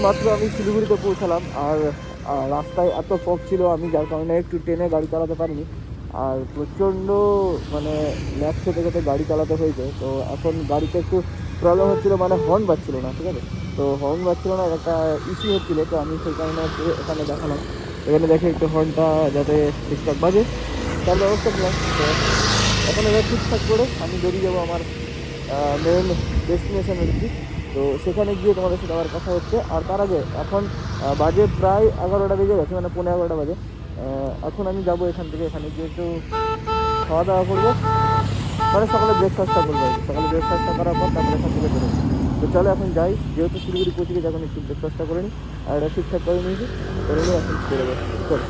মাত্র আমি শিলিগুড়িতে পৌঁছালাম। আর রাস্তায় এত ফগ ছিল, আমি যার কারণে একটু ট্রেনে গাড়ি চালাতে পারিনি। আর প্রচণ্ড মানে ল্যাব খেতে খেতে গাড়ি চালাতে হয়েছে। তো এখন গাড়িতে একটু প্রবলেম হচ্ছিলো, মানে হর্ন বাজছিল না, ঠিক আছে। তো হর্ন বাজছিল না, একটা ইস্যু হচ্ছিলো। তো আমি সেই কারণে একটু এখানে দেখালাম, এখানে দেখে একটু হর্নটা যাতে ঠিকঠাক বাজে তার ব্যবস্থা নিলাম। তো এখন এবার ঠিকঠাক করে আমি বেরিয়ে যাবো আমার মেন ডেস্টিনেশনের দিক। তো সেখানে গিয়ে তোমাদের সাথে আবার কথা হচ্ছে। আর তার আগে এখন বাজে প্রায় 11টা বেজে গেছে, মানে 11:15 বাজে। এখন আমি যাব এখান থেকে, এখানে গিয়ে একটু খাওয়া দাওয়া করবো, মানে সকালে ব্রেকফাস্টটা করবো আর কি। সকালে ব্রেকফাস্টটা করার পর তারপরে এখান থেকে বেরোবো। তো চলো এখন যাই, যেহেতু শিলিগুড়ি পৌঁছে গেছে এখন একটু ব্রেকফাস্টটা করে নিই। আর এটা ঠিকঠাক করে নিয়েছি, করে নিয়ে এখন বেরোবো। চলো।